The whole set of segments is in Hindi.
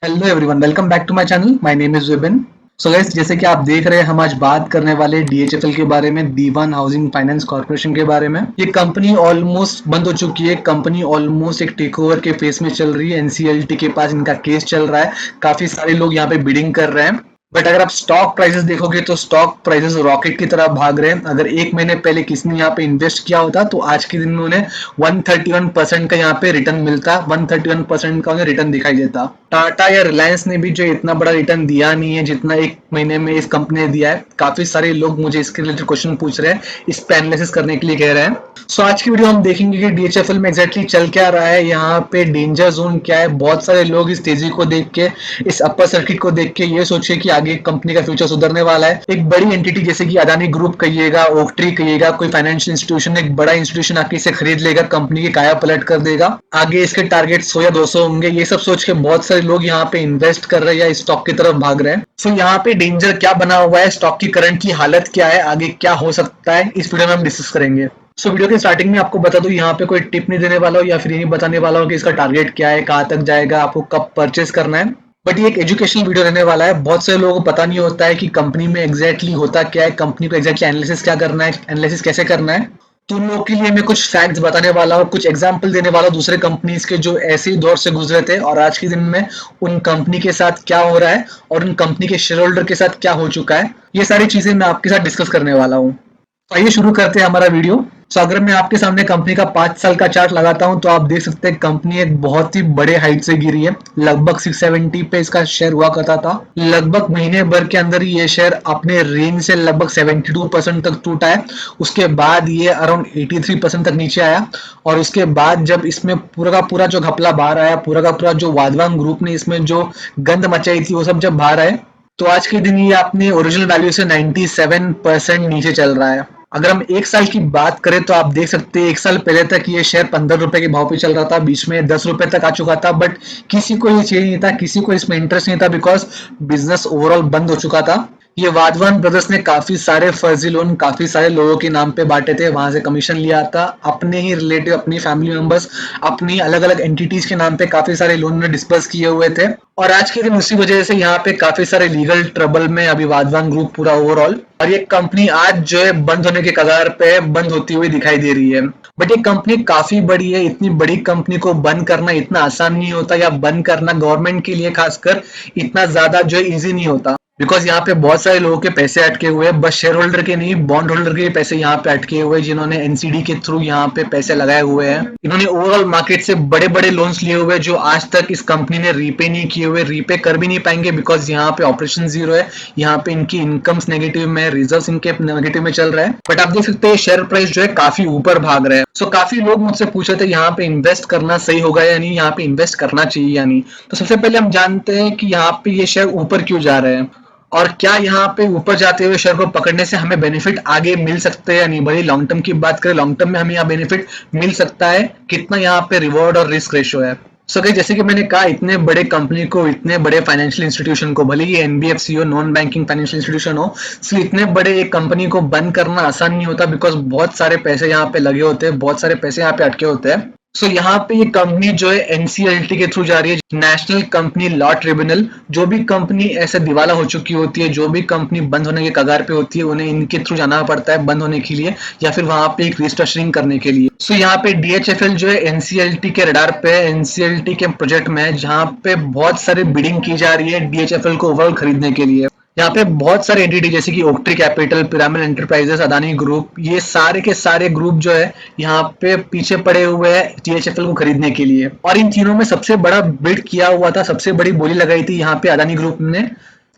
Hello everyone, welcome back to my channel. My name is Vipin. So guys, जैसे कि आप देख रहे हैं, हम आज बात करने वाले डीएचएफएल के बारे में, दीवान हाउसिंग फाइनेंस कॉर्पोरेशन के बारे में। ये कंपनी ऑलमोस्ट बंद हो चुकी है। कंपनी ऑलमोस्ट एक टेक ओवर के फेस में चल रही है। एनसीएलटी के पास इनका केस चल रहा है। काफी सारे लोग यहाँ पे बिडिंग कर रहे हैं। बट अगर आप स्टॉक प्राइसेस देखोगे तो स्टॉक प्राइसेस रॉकेट की तरह भाग रहे हैं। अगर एक महीने पहले किसने यहाँ पे इन्वेस्ट किया होता तो आज के दिन में उन्हें 131% का यहाँ पे रिटर्न मिलता। 131% का उन्हें रिटर्न दिखाई देता। टाटा या रिलायंस ने भी जो इतना बड़ा रिटर्न दिया नहीं है जितना एक महीने में इस कंपनी ने दिया है। काफी सारे लोग मुझे इसके रिलेटेड क्वेश्चन पूछ रहे हैं, इस पे एनालिसिस करने के लिए कह रहे हैं। सो आज की वीडियो हम देखेंगे कि डीएचएफएल में एग्जैक्टली चल क्या रहा है, यहाँ पे डेंजर जोन क्या है। बहुत सारे लोग इस तेजी को देख के, इस अपर सर्किट को देख के ये सोचे कि आगे कंपनी का फ्यूचर सुधरने वाला है। एक बड़ी एंटिटी जैसे कि अदानी ग्रुप कहिएगा, ओकट्री कहिएगा, कोई फाइनेंशियल इंस्टीट्यूशन, एक बड़ा इंस्टीट्यूशन आके इसे खरीद लेगा, कंपनी की काया पलट कर देगा। आगे इसके टारगेट 100 या 200 होंगे। ये सब सोच के बहुत सारे लोग यहाँ पे इन्वेस्ट कर रहे हैं या इस स्टॉक की तरफ भाग रहे हैं। सो यहाँ पे डेंजर क्या बना हुआ है, स्टॉक की करंट की हालत क्या है, आगे क्या हो सकता है, इस वीडियो में हम डिस्कस करेंगे। वीडियो के स्टार्टिंग में आपको बता दूं, यहाँ पे कोई टिप नहीं देने वाला हो या फिर ये नहीं बताने वाला हो कि इसका टारगेट क्या है, कहाँ तक जाएगा, आपको कब परचेस करना है। बट ये एक एजुकेशनल वीडियो रहने वाला है। बहुत से लोगों को पता नहीं होता है कि कंपनी में एग्जैक्टली होता क्या है, कंपनी को एग्जैक्टली एनालिसिस क्या करना है, एनालिसिस कैसे करना है। तो उन लोगों के लिए मैं कुछ फैक्ट्स बताने वाला हूँ, कुछ एग्जांपल देने वाला हूँ दूसरे कंपनीज के जो ऐसे ही दौर से गुजरे थे और आज के दिन में उन कंपनी के साथ क्या हो रहा है और उन कंपनी के शेयर होल्डर के साथ क्या हो चुका है। ये सारी चीजें मैं आपके साथ डिस्कस करने वाला हूँ। तो आइए शुरू करते हैं हमारा वीडियो। अगर मैं आपके सामने कंपनी का 5 साल का चार्ट लगाता हूं तो आप देख सकते हैं कंपनी एक बहुत ही बड़े हाइट से गिरी है। लगभग 670 पे इसका शेयर हुआ करता था। लगभग महीने भर के अंदर ही ये शेयर अपने रेंज से लगभग 72% तक टूटा है। उसके बाद ये अराउंड 83% तक नीचे आया और उसके बाद जब इसमें पूरा का पूरा जो घपला बाहर आया, पूरा का पूरा जो वाधवान ग्रुप ने इसमें जो गंद मचाई थी वो सब जब बाहर आए तो आज के दिन ये अपने ओरिजिनल वैल्यू से 97% नीचे चल रहा है। अगर हम एक साल की बात करें तो आप देख सकते हैं एक साल पहले तक ये शेयर 15 रुपए के भाव पे चल रहा था, बीच में 10 रुपए तक आ चुका था। बट किसी को ये चाहिए नहीं था, किसी को इसमें इंटरेस्ट नहीं था, बिकॉज बिजनेस ओवरऑल बंद हो चुका था। ये वाधवान ब्रदर्स ने काफी सारे फर्जी लोन काफी सारे लोगों के नाम पे बांटे थे, वहां से कमीशन लिया था। अपने ही रिलेटिव, अपनी फैमिली मेंबर्स, अपनी अलग अलग एंटिटीज के नाम पे काफी सारे लोन ने डिस्पर्स किए हुए थे। और आज के दिन उसी वजह से यहाँ पे काफी सारे लीगल ट्रबल में अभी वाधवान ग्रुप पूरा ओवरऑल। और ये कंपनी आज जो है बंद होने के कगार पे बंद होती हुई दिखाई दे रही है। बट ये कंपनी काफी बड़ी है। इतनी बड़ी कंपनी को बंद करना इतना आसान नहीं होता, या बंद करना गवर्नमेंट के लिए खासकर इतना ज्यादा जो है इजी नहीं होता। बिकॉज यहाँ पे बहुत सारे लोगों के पैसे अटके हुए हैं, बस शेयर होल्डर के नहीं, बॉन्ड होल्डर के पैसे यहाँ पे अटके हुए हैं, जिन्होंने एनसीडी के थ्रू यहाँ पे पैसे लगाए हुए हैं। इन्होंने ओवरऑल मार्केट से बड़े बड़े लोन्स लिए हुए जो आज तक इस कंपनी ने रीपे नहीं किए हुए, रीपे कर भी नहीं पाएंगे, बिकॉज यहाँ पे ऑपरेशन जीरो है। यहाँ पे इनकी इनकम्स नेगेटिव में, रिजर्व्स इनके नेगेटिव में चल रहा है। बट आप देख सकते हैं शेयर प्राइस जो है काफी ऊपर भाग रहा है। सो काफी लोग मुझसे पूछ रहे थे यहाँ पे इन्वेस्ट करना सही होगा या नहीं, यहाँ पे इन्वेस्ट करना चाहिए या नहीं। तो सबसे पहले हम जानते हैं कि यहाँ पे ये शेयर ऊपर क्यों जा रहे हैं और क्या यहाँ पे ऊपर जाते हुए शेयर को पकड़ने से हमें बेनिफिट आगे मिल सकते हैं या नहीं। बड़ी लॉन्ग टर्म की बात करें, लॉन्ग टर्म में हमें यहाँ बेनिफिट मिल सकता है, कितना यहाँ पे रिवॉर्ड और रिस्क रेशो है। सो गाइस, जैसे कि मैंने कहा, इतने बड़े कंपनी को, इतने बड़े फाइनेंशियल इंस्टीट्यूशन को, भले ही एनबीएफसी हो, नॉन बैंकिंग फाइनेंशियल इंस्टीट्यूशन हो, सो इतने बड़े एक कंपनी को बंद करना आसान नहीं होता, बिकॉज बहुत सारे पैसे यहाँ पे लगे होते हैं, बहुत सारे पैसे यहाँ पे अटके होते हैं। सो यहाँ पे ये कंपनी जो है एनसीएलटी के थ्रू जा रही है, नेशनल कंपनी लॉ ट्रिब्यूनल। जो भी कंपनी ऐसे दिवाला हो चुकी होती है, जो भी कंपनी बंद होने के कगार पे होती है, उन्हें इनके थ्रू जाना पड़ता है बंद होने के लिए या फिर वहां पे एक रिस्ट्रक्चरिंग करने के लिए। सो यहाँ पे डीएचएफएल जो है एनसीएलटी के रडार पे, एनसीएलटी के प्रोजेक्ट में है, जहाँ पे बहुत सारी बिडिंग की जा रही है डीएचएफएल को ओवरऑल खरीदने के लिए। यहाँ पे बहुत सारे एंटिटी जैसे कि Oaktree capital, pyramid enterprises, Adani group, ये सारे के सारे ग्रुप जो है यहाँ पे पीछे पड़े हुए हैं डीएचएफएल को खरीदने के लिए। और इन तीनों में सबसे बड़ा बिड किया हुआ था, सबसे बड़ी बोली लगाई थी यहाँ पे अदानी ग्रुप ने।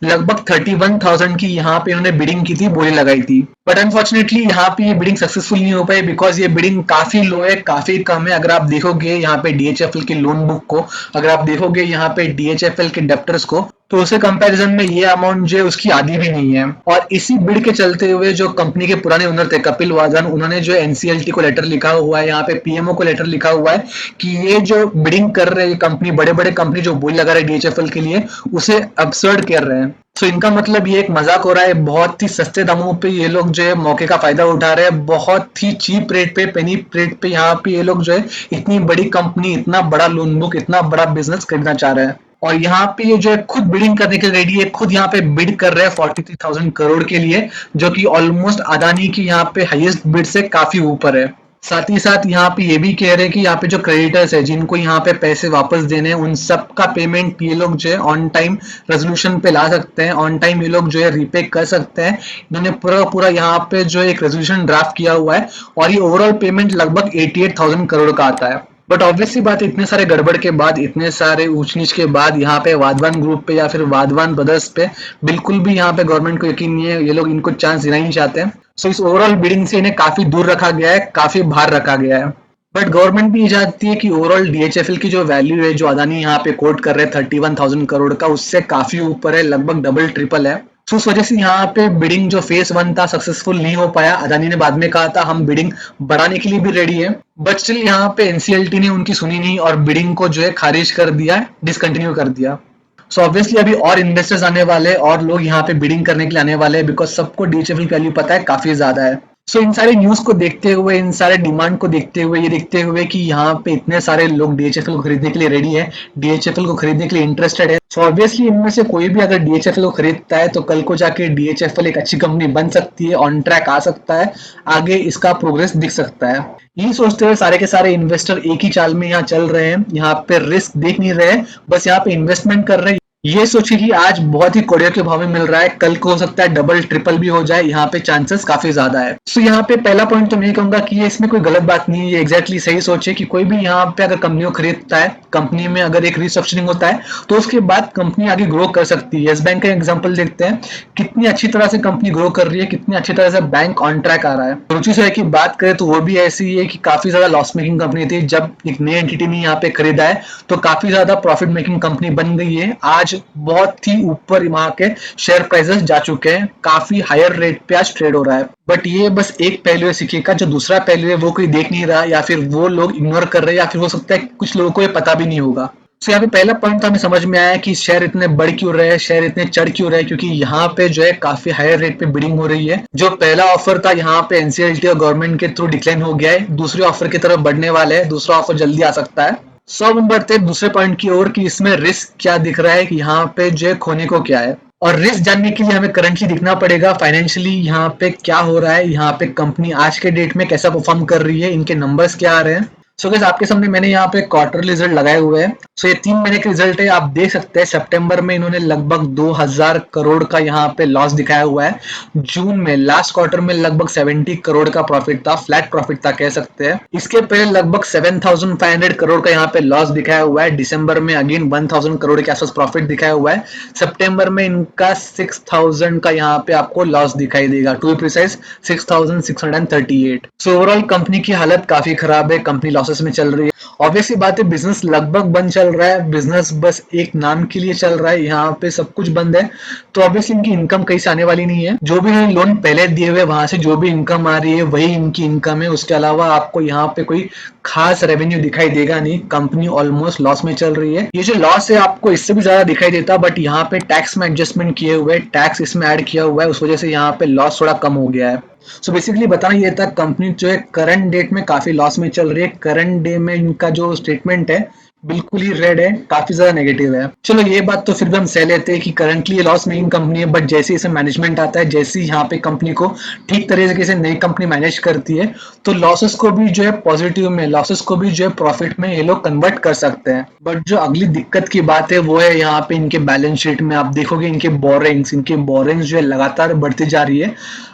लगभग 31,000 की यहाँ पे उन्होंने बिडिंग की थी, बोली लगाई थी। बट अनफॉर्चुनेटली यहाँ पे ये बिडिंग सक्सेसफुल नहीं हो पाई, बिकॉज ये बिडिंग काफी लो है, काफी कम है। अगर आप देखोगे यहाँ पे डीएचएफएल की लोन बुक को, अगर आप देखोगे यहाँ पे डीएचएफएल के डेप्टर्स को, तो उसे कंपैरिजन में ये अमाउंट जो है उसकी आधी भी नहीं है। और इसी बिड के चलते हुए जो कंपनी के पुराने ओनर थे कपिल वाधवान, उन्होंने जो एनसीएलटी को लेटर लिखा हुआ है, यहाँ पे पीएमओ को लेटर लिखा हुआ है कि ये जो बिडिंग कर रहे हैं कंपनी, बड़े बड़े कंपनी जो बोली लगा रहे हैं डीएचएफएल के लिए, उसे अब्सर्ड कर रहे हैं। सो इनका मतलब ये एक मजाक हो रहा है, बहुत ही सस्ते दामों पे ये लोग जो है मौके का फायदा उठा रहे हैं, बहुत ही चीप रेट पे, पेनी रेट पे यहाँ पे ये लोग जो है इतनी बड़ी कंपनी, इतना बड़ा लोन बुक, इतना बड़ा बिजनेस खरीदना चाह रहे हैं। और यहाँ पे ये जो है खुद बिडिंग करने के लिए रेडी है, खुद यहाँ पे बिड कर रहे हैं 43,000 करोड़ के लिए, जो कि ऑलमोस्ट अदानी की यहाँ पे हाईएस्ट बिड से काफी ऊपर है। साथ ही साथ यहाँ पे ये भी कह रहे हैं कि यहाँ पे जो क्रेडिटर्स है, जिनको यहाँ पे पैसे वापस देने हैं, उन सब का पेमेंट ये लोग जो है ऑन टाइम रेजोल्यूशन पे ला सकते हैं, ऑन टाइम ये लोग जो है रीपे कर सकते हैं। इन्होंने पूरा पूरा यहाँ पे जो है एक रेजोल्यूशन ड्राफ्ट किया हुआ है, और ये ओवरऑल पेमेंट लगभग 88,000 करोड़ का आता है। बट ऑब्वियसली बात है, इतने सारे गड़बड़ के बाद, इतने सारे ऊंच नीच के बाद यहाँ पे वाधवान ग्रुप पे या फिर वाधवान ब्रदर्स पे बिल्कुल भी यहाँ पे गवर्नमेंट को यकीन नहीं है, ये लोग इनको चांस देना ही नहीं चाहते हैं। सो इस ओवरऑल बिडिंग से इन्हें काफी दूर रखा गया है, काफी बाहर रखा गया है। बट गवर्नमेंट भी ये चाहती है कि ओवरऑल डीएचएफएल की जो वैल्यू है, जो अदानी यहाँ पे कोट कर रहे हैं 31,000 करोड़ का, उससे काफी ऊपर है, लगभग डबल ट्रिपल है। तो उस वजह से यहाँ पे बिडिंग जो फेज 1 था सक्सेसफुल नहीं हो पाया। अदानी ने बाद में कहा था हम बिडिंग बढ़ाने के लिए भी रेडी है, बट स्टिल यहाँ पे एनसीएलटी ने उनकी सुनी नहीं और बिडिंग को जो है खारिज कर दिया, डिसकंटिन्यू कर दिया। सो ऑब्वियसली अभी और इन्वेस्टर्स आने वाले हैं और लोग यहाँ पे बिडिंग करने के लिए आने वाले हैं, बिकॉज सबको डीएचएफएल की वैल्यू पता है, काफी ज्यादा है। सो इन सारे न्यूज को देखते हुए, इन सारे डिमांड को देखते हुए, ये देखते हुए कि यहाँ पे इतने सारे लोग डीएचएफएल को खरीदने के लिए रेडी है, डीएचएफएल को खरीदने के लिए इंटरेस्टेड है, सो ऑब्वियसली इनमें से कोई भी अगर डीएचएफएल को खरीदता है तो कल को जाके डीएचएफएल एक अच्छी कंपनी बन सकती है, ऑन ट्रैक आ सकता है, आगे इसका प्रोग्रेस दिख सकता है। यही सोचते हुए सारे के सारे इन्वेस्टर एक ही चाल में यहाँ चल रहे हैं, यहाँ पे रिस्क देख नहीं रहे हैं, बस यहाँ पे इन्वेस्टमेंट कर रहे हैं। ये सोचिए कि आज बहुत ही कोरियर के भाव में मिल रहा है, कल को हो सकता है डबल ट्रिपल भी हो जाए, यहाँ पे चांसेस काफी ज्यादा है। सो यहाँ पे पहला पॉइंट तो मैं कहूंगा कि ये इसमें कोई गलत बात नहीं है, ये एग्जैक्टली सही सोचे कि कोई भी यहाँ पे अगर कंपनी को खरीदता है, कंपनी में अगर एक रिस्ट्रक्चरिंग होता है तो उसके बाद कंपनी आगे ग्रो कर सकती है। यस बैंक का एग्जाम्पल देखते हैं, कितनी अच्छी तरह से कंपनी ग्रो कर रही है, कितनी अच्छी तरह से बैंक ऑन ट्रैक आ रहा है। रुचि से की बात करें तो वो भी ऐसी है कि काफी ज्यादा लॉस मेकिंग कंपनी थी, जब एक नई एंटिटी ने यहाँ पे खरीदा है तो काफी ज्यादा प्रॉफिट मेकिंग कंपनी बन गई है। आज बहुत ही ऊपर वहां के शेयर प्राइसेस जा चुके हैं, काफी हायर रेट पे आज ट्रेड हो रहा है। बट ये बस एक पहलू है सिक्के का, जो दूसरा पहलू है वो कोई देख नहीं रहा, या फिर वो लोग इग्नोर कर रहे हैं, या फिर हो सकता है कुछ लोगों को ये पता भी नहीं होगा। तो यहाँ पे पहला पॉइंट तो हमें समझ में आया कि शेयर इतने बढ़ क्यों रहे हैं, शेयर इतने चढ़ क्यों रहे हैं, क्योंकि यहाँ पे जो है काफी हायर रेट पे बिडिंग हो रही है। जो पहला ऑफर था यहाँ पे एनसीएलटी और गवर्नमेंट के थ्रू डिक्लाइन हो गया है, दूसरे ऑफर की तरफ बढ़ने वाले हैं, दूसरा ऑफर जल्दी आ सकता है। 100 नंबर थे दूसरे पॉइंट की ओर कि इसमें रिस्क क्या दिख रहा है, कि यहाँ पे जो है खोने को क्या है। और रिस्क जानने के लिए हमें करंटली दिखना पड़ेगा फाइनेंशियली यहाँ पे क्या हो रहा है, यहाँ पे कंपनी आज के डेट में कैसा परफॉर्म कर रही है, इनके नंबर्स क्या आ रहे हैं। सो गाइस आपके सामने मैंने यहाँ पे क्वार्टर रिजल्ट लगाए हुए हैं। सो ये 3 महीने के रिजल्ट है, आप देख सकते हैं सितंबर में इन्होंने लगभग 2000 करोड़ का यहाँ पे लॉस दिखाया हुआ है। जून में लास्ट क्वार्टर में लगभग 70 करोड़ का प्रॉफिट था, फ्लैट प्रॉफिट था कह सकते हैं। इसके पहले लगभग 7500 करोड़ का यहाँ पे लॉस दिखाया हुआ है। दिसंबर में अगेन 1000 करोड़ के आसपास प्रॉफिट दिखाया हुआ है। सितंबर में इनका 6000 का यहाँ पे आपको लॉस दिखाई देगा, to be precise 6638। So overall company की हालत काफी खराब है, कंपनी लॉसेस में चल रही है। ऑब्वियसली बात है, बिजनेस लगभग बंद चल रहा है, बिजनेस बस एक नाम के लिए चल रहा है, यहाँ पे सब कुछ बंद है, तो ऑब्वियसली इनकी इनकम कहीं से आने वाली नहीं है। जो भी लोन पहले दिए हुए वहां से जो भी इनकम आ रही है वही इनकी इनकम है, उसके अलावा आपको यहाँ पे कोई खास रेवेन्यू दिखाई देगा नहीं। कंपनी ऑलमोस्ट लॉस में चल रही है। ये जो लॉस है आपको इससे भी ज्यादा दिखाई देता, बट यहाँ पे टैक्स में एडजस्टमेंट किए हुए, टैक्स इसमें ऐड किया हुआ है, उस वजह से यहाँ पे लॉस थोड़ा कम हो गया है। सो बेसिकली बताना ये था, कंपनी जो है करंट डेट में काफी लॉस में चल रही है। करंट डे में इनका जो स्टेटमेंट है बिल्कुल ही रेड है, काफी ज्यादा नेगेटिव है। चलो ये बात तो फिर भी हम सह लेते हैं कि करंटली ये लॉस मेकिंग कंपनी है, बट जैसे इसे मैनेजमेंट आता है, जैसे यहाँ पे कंपनी को ठीक तरीके से नई कंपनी मैनेज करती है, तो लॉसेस को भी जो है पॉजिटिव में, लॉसेस को भी जो है प्रॉफिट में ये लोग कन्वर्ट कर सकते हैं। बट जो अगली दिक्कत की बात है वो है यहाँ पे इनके बैलेंस शीट में आप देखोगे इनके बोरिंग्स जो है लगातार बढ़ती जा रही है।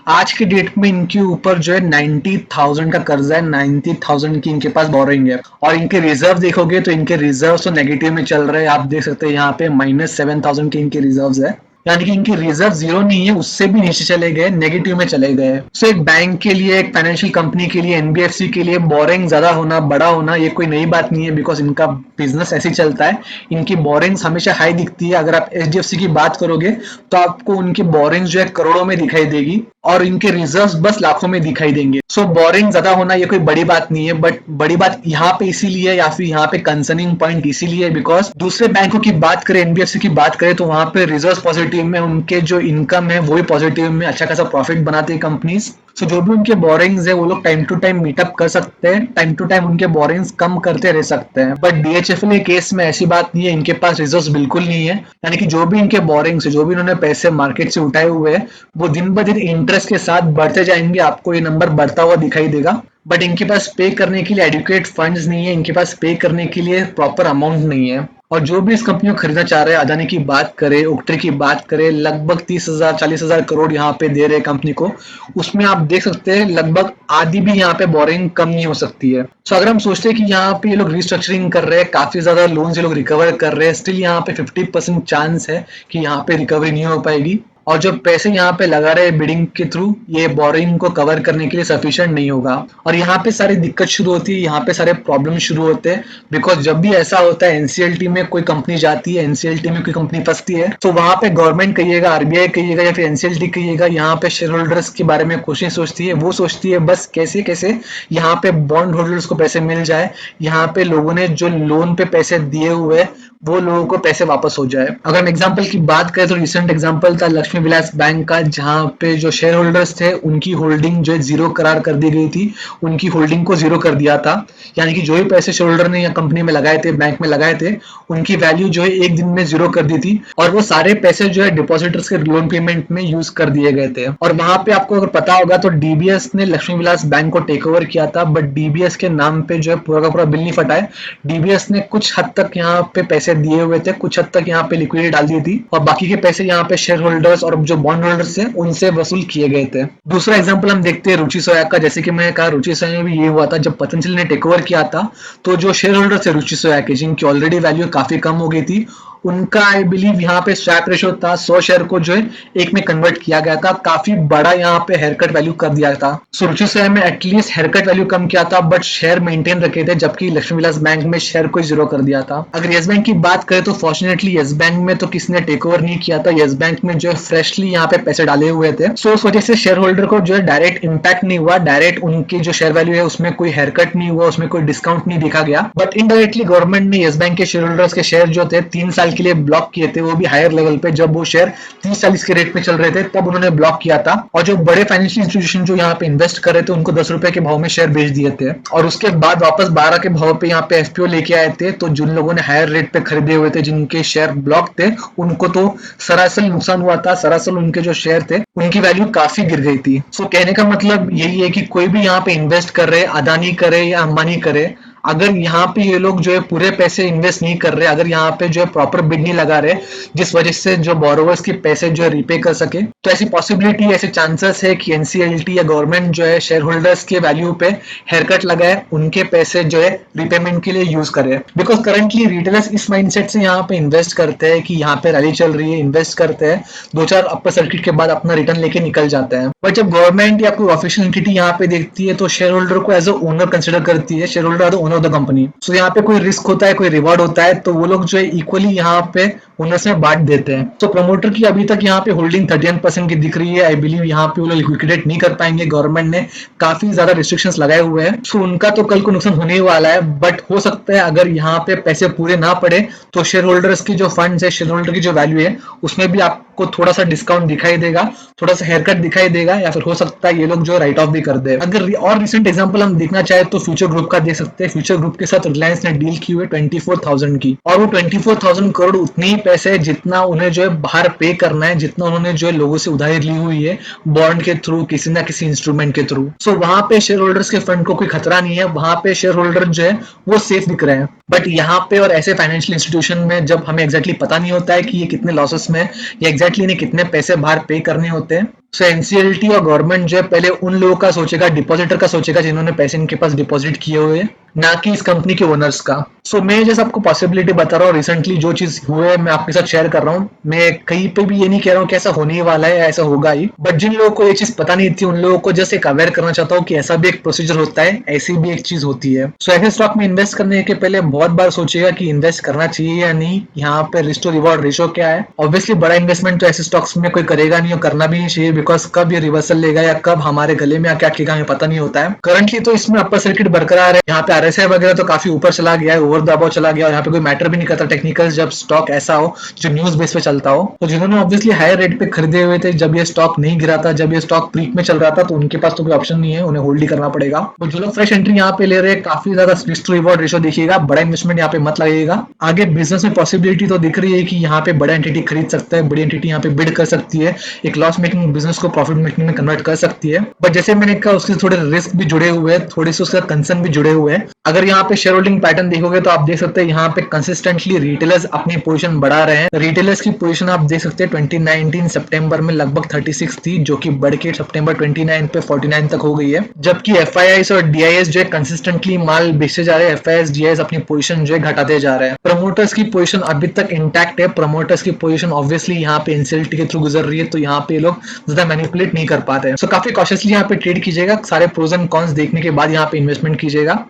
आज के डेट में इनके ऊपर जो है 90,000 का कर्जा है, 90,000 की इनके पास बोरिंग है। और इनके रिजर्व देखोगे तो इनके रिजर्व तो नेगेटिव में चल रहे हैं, आप देख सकते हैं यहाँ पे -7,000 के इनके रिजर्व है, यानी कि इनके रिजर्व जीरो नहीं है, उससे भी नीचे चले गए, नेगेटिव में चले गए। सो एक बैंक के लिए, एक फाइनेंशियल कंपनी के लिए, एनबीएफसी के लिए बोरिंग ज्यादा होना, बड़ा होना ये कोई नई बात नहीं है, बिकॉज इनका बिजनेस ऐसे ही चलता है। इनकी बोरिंग्स हमेशा हाई दिखती है। अगर आप एचडीएफसी की बात करोगे तो आपको उनकी बोरिंग्स जो है करोड़ों में दिखाई देगी। और इनके रिजर्व्स बस लाखों में दिखाई देंगे। सो बोरिंग ज्यादा होना ये कोई बड़ी बात नहीं है, बट बड़ी बात यहाँ पे इसीलिए या फिर यहाँ पे कंसर्निंग पॉइंट इसीलिए बिकॉज दूसरे बैंकों की बात करें, एनबीएफसी की बात करें, तो वहां पे रिजर्व पॉजिटिव में, उनके जो इनकम है वो भी पॉजिटिव में, अच्छा खासा प्रॉफिट बनाते हैं कंपनीज। सो जो भी उनके बोरिंग्स है वो लोग टाइम टू टाइम मीटअप कर सकते हैं, टाइम टू टाइम उनके बोरिंग्स कम करते रह सकते हैं। बट डीएचएफएल के केस में ऐसी बात नहीं है, इनके पास रिजर्व्स बिल्कुल नहीं है। यानी कि जो भी इनके बोरिंग्स है, जो भी इन्होंने पैसे मार्केट से उठाए हुए हैं, वो दिन ब दिन इंटरेस्ट के साथ बढ़ते जाएंगे, आपको ये नंबर बढ़ता हुआ दिखाई देगा। बट इनके पास पे करने के लिए एडुकेट फंड्स नहीं है, इनके पास पे करने के लिए प्रॉपर अमाउंट नहीं है। और जो भी इस कंपनी को खरीदना चाह रहे हैं, अदानी की बात करें, ओक्ट्री की बात करें, लगभग 30,000 40,000 करोड़ यहाँ पे दे रहे हैं कंपनी को। उसमें आप देख सकते हैं लगभग आधी भी यहाँ पे बोरिंग कम नहीं हो सकती है। सो अगर हम सोचते हैं कि यहाँ पे ये लोग रिस्ट्रक्चरिंग कर रहे हैं, काफी ज्यादा लोन ये लोग रिकवर कर रहे हैं, स्टिल यहाँ पे 50% चांस है कि यहाँ पे रिकवरी नहीं हो पाएगी। और जो पैसे यहाँ पे लगा रहे हैं बिडिंग के थ्रू, ये बोरिंग को कवर करने के लिए सफिशिएंट नहीं होगा। और यहाँ पे सारी दिक्कत शुरू होती है, यहाँ पे सारे प्रॉब्लम शुरू होते हैं। बिकॉज जब भी ऐसा होता है, एनसीएलटी में कोई कंपनी जाती है, एनसीएलटी में कोई कंपनी फंसती है, तो वहां पे गवर्नमेंट कहिएगा, आरबीआई कहिएगा या फिर एनसीएलटी कहिएगा, यहाँ पे शेयर होल्डर्स के बारे में कुछ नहीं सोचती है। वो सोचती है बस कैसे कैसे यहाँ पे बॉन्ड होल्डर्स को पैसे मिल जाए, यहाँ पे लोगों ने जो लोन पे पैसे दिए हुए वो लोगों को पैसे वापस हो जाए। अगर हम एग्जांपल की बात करें तो रिसेंट एग्जांपल था लक्ष्मी विलास बैंक का, जहां पे जो शेयर होल्डर्स थे उनकी होल्डिंग जो है जीरो करार कर दी गई थी, उनकी होल्डिंग को जीरो कर दिया था। यानी कि जो भी पैसे शेयर होल्डर ने या कंपनी में लगाए थे, बैंक में लगाए थे, उनकी वैल्यू जो है एक दिन में जीरो कर दी थी, और वो सारे पैसे जो है डिपॉजिटर्स के लोन पेमेंट में यूज कर दिए गए थे। और वहां पे आपको अगर पता होगा तो डीबीएस ने लक्ष्मी विलास बैंक को टेक ओवर किया था, बट डीबीएस के नाम पे जो है पूरा का पूरा बिल नहीं फटा है। डीबीएस ने कुछ हद तक यहाँ पे पैसे दिए हुए थे, कुछ हद तक यहाँ पे लिक्विडिटी डाल दी थी, और बाकी के पैसे यहाँ पे शेयर होल्डर्स और जो बॉन्ड होल्डर्स थे उनसे वसूल किए गए थे। दूसरा एग्जांपल हम देखते हैं रुचि सोया का। जैसे कि मैंने कहा, रुचि सोया में भी ये हुआ था, जब पतंजलि ने टेक ओवर किया था, तो जो शेयर होल्डर थे रुचि सोया के, जिनकी ऑलरेडी वैल्यू काफी कम हो गई थी, उनका आई बिलीव यहाँ पे स्वैप रेशो था 100 शेयर को जो है एक में कन्वर्ट किया गया था, काफी बड़ा यहाँ पे हेयरकट वैल्यू कर दिया था। सो रुचि सोया में एटलीस्ट हेयरकट वैल्यू कम किया था, बट शेयर मेंटेन रखे थे, जबकि लक्ष्मी विलास बैंक में शेयर को जीरो कर दिया था। अगर येस बैंक की बात करें तो फॉर्चुनेटली येस बैंक में तो किसी ने टेक ओवर नहीं किया था, येस बैंक में जो है फ्रेशली यहाँ पे पैसे डाले हुए थे। सो उस वजह से शेयर होल्डर को जो है डायरेक्ट इम्पैक्ट नहीं हुआ, डायरेक्ट उनकी जो शेयर वैल्यू है उसमें कोई हेयरकट नहीं हुआ, उसमें कोई डिस्काउंट नहीं देखा गया। बट इनडायरेक्टली गवर्नमेंट ने येस बैंक के शेयर होल्डर्स के शेयर जो थे 3 साल के लिए ब्लॉक किए थे, वो भी हायर लेवल पे, जब वो शेयर 30-40 के रेट पे चल रहे थे तब उन्होंने ब्लॉक किया था। और जो बड़े फाइनेंशियल इंस्टीट्यूशन जो यहाँ पे इन्वेस्ट कर रहे थे उनको 10 रुपए के भाव में शेयर बेच दिए थे, और उसके बाद वापस 12 के भाव पे यहाँ पे एफपीओ लेके आए थे। तो जिन लोगों ने हायर रेट पे खरीदे हुए थे, जिनके शेयर ब्लॉक थे, उनको तो सरासर नुकसान हुआ था, सरासर उनके जो शेयर थे उनकी वैल्यू काफी गिर गई थी। सो कहने का मतलब यही है कि कोई भी यहाँ पे इन्वेस्ट कर रहे, अदानी करे या अंबानी करे, अगर यहाँ पे ये लोग जो है पूरे पैसे इन्वेस्ट नहीं कर रहे, अगर यहाँ पे जो है प्रॉपर बिड नहीं लगा रहे, जिस वजह से जो बोरोवर्स के पैसे जो है रीपे कर सके, तो ऐसी पॉसिबिलिटी, ऐसे चांसेस है कि एनसीएलटी या गवर्नमेंट जो है शेयर होल्डर्स के वैल्यू पे हेयरकट लगाए, उनके पैसे जो है रिपेमेंट के लिए यूज करे। बिकॉज करंटली रिटेलर्स इस माइंडसेट से यहाँ पे इन्वेस्ट करते हैं कि यहाँ पे रैली चल रही है, इन्वेस्ट करते हैं, 2-4 अपर सर्किट के बाद अपना रिटर्न लेके निकल जाते हैं। बट जब गवर्नमेंट या कोई ऑफिशियल एंटिटी यहाँ पे देखती है तो शेयर होल्डर को एज अ ओनर कंसिडर करती है, share holder owner of the company. So यहाँ पे कोई रिस्क होता है, कोई रिवॉर्ड होता है, तो वो लोग जो है इक्वली यहाँ पे ओनर्स में बांट देते हैं। तो प्रमोटर की अभी तक यहाँ पे होल्डिंग 31% की दिख रही है। आई बिलीव यहाँ पे वो लोग लिक्विडेट नहीं कर पाएंगे, गवर्नमेंट ने काफी ज्यादा रिस्ट्रिक्शंस लगाए हुए हैं। सो उनका तो कल को नुकसान होने ही वाला है। बट हो सकता है अगर यहाँ पे पैसे पूरे ना पड़े तो शेयर होल्डर्स की जो फंड्स है, शेयर होल्डर की जो वैल्यू है, उसमें भी आपको थोड़ा सा डिस्काउंट दिखाई देगा, थोड़ा सा हेयरकट दिखाई देगा, या फिर हो सकता है ये लोग जो राइट ऑफ भी कर दे। अगर और रिसेंट एग्जांपल हम देखना चाहे तो फ्यूचर ग्रुप का देख सकते हैं। फ्यूचर ग्रुप के साथ रिलायंस ने डील की हुई 24,000 की, और वो 24,000 करोड़ उतने ही पैसे जितना उन्हें जो है बाहर पे करना है, जितना उन्होंने जो है लोगों से उधारी ली हुई है बॉन्ड के थ्रू, किसी ना किसी इंस्ट्रूमेंट के थ्रू। सो वहां पे शेयर होल्डर्स के फंड को कोई खतरा नहीं है, वहां पे शेयर होल्डर जो है वो सेफ दिख रहे हैं। बट यहाँ पे और ऐसे फाइनेंशियल इंस्टीट्यूशन में जब हमें एग्जैक्टली पता नहीं होता है कि ये कितने लॉसेस में या एग्जैक्टली इन्हें कितने पैसे बाहर पे करने होते हैं, सो एनसीएलटी और गवर्नमेंट जो है पहले उन लोगों का सोचेगा, डिपॉजिटर का सोचेगा जिन्होंने पैसे इनके पास डिपॉजिट किए हुए हैं, ना कि इस कंपनी के ओनर्स का। सो मैं जैसे आपको पॉसिबिलिटी बता रहा हूँ, रिसेंटली जो चीज हुए है मैं आपके साथ शेयर कर रहा हूँ। मैं कहीं पे भी ये नहीं कह रहा हूँ कि ऐसा होने ही वाला है या ऐसा होगा ही, बट जिन लोगों को ये चीज पता नहीं थी उन लोगों को जस्ट एक अवेयर करना चाहता हूँ कि ऐसा भी एक प्रोसीजर होता है, ऐसी भी एक चीज होती है। सो ऐसे स्टॉक में इन्वेस्ट करने के पहले बहुत बार सोचिएगा कि इन्वेस्ट करना चाहिए या नहीं, यहाँ पे रिस्क टू रिवॉर्ड रेशो क्या है। ऑब्वियसली बड़ा इन्वेस्टमेंट तो ऐसे स्टॉक्स में कोई करेगा नहीं और करना भी नहीं चाहिए, बिकॉज कब ये रिवर्सल लेगा या कब हमारे गले में आके आएगा हमें पता नहीं होता है। करंटली तो इसमें अपर सर्किट बरकरार है, यहाँ पे आरएसआई वगैरह तो काफी ऊपर चला गया है, ओवर द अबव चला गया, और यहाँ पे कोई मैटर भी नहीं करता टेक्निकल, जब स्टॉक ऐसा हो जो न्यूज बेस पे चलता हो। तो जिन्होंने ऑब्वियसली हायर रेट पे खरीदे हुए थे जब ये स्टॉक नहीं गिरा था, जब ये स्टॉक पीक में चल रहा था, तो उनके पास तो कोई ऑप्शन नहीं है, उन्हें होल्ड ही करना पड़ेगा। तो जो लोग फ्रेश एंट्री यहाँ पे ले रहे हैं, काफी ज्यादा रिस्क टू रिवॉर्ड रेशो देखिएगा, बड़ा इन्वेस्टमेंट यहाँ पे मत लगेगा। आगे बिजनेस में पॉसिबिलिटी तो दिख रही है कि यहाँ पे बड़ा एंटिटी खरीद सकता है, बड़ी एंटिटी यहाँ पे बिड कर सकती है, एक लॉस मेकिंग बिजनेस को प्रॉफिट मेकिंग में कन्वर्ट कर सकती है। बट जैसे मैंने कहा उसके थोड़े रिस्क भी जुड़े हुए हैं, थोड़े से उसका कंसर्न भी जुड़े हुए हैं। अगर यहाँ पे शेयर होल्डिंग पैटर्न देखोगे तो आप देख सकते हैं यहाँ पे कंसिस्टेंटली रिटेलर्स अपनी पोजीशन बढ़ा रहे हैं। रिटेलर्स की पोजीशन आप देख सकते हैं 2019 सितंबर में लगभग 36 थी, जो कि बढ़ के सितंबर 29 पे 49 तक हो गई है। जबकि एफआईआईस और डीआईएस जो है कंसिस्टेंटली माल बेचे जा रहे हैं, एफआईआईस डीआईएस अपनी पोजीशन जो है घटाते जा रहे हैं। प्रमोटर्स की पोजीशन अभी तक इंटैक्ट है, प्रमोटर्स की पोजीशन ऑब्वियसली यहाँ पे एनसीएलटी के थ्रू गुजर रही है, तो यहाँ पे लोग ज्यादा मैनिपुलेट नहीं कर पाते हैं। सो काफी कॉशियसली यहाँ पे ट्रेड कीजिएगा, सारे प्रोज एंड कॉन्स देखने के बाद यहाँ पे इन्वेस्टमेंट कीजिएगा।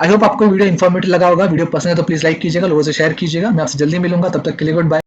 आई होप आपको वीडियो इन्फॉर्मेटिव लगा होगा। वीडियो पसंद है तो प्लीज लाइक कीजिएगा, लोगों से शेयर कीजिएगा। मैं आपसे जल्दी मिलूंगा, तब तक के लिए गुड बाय।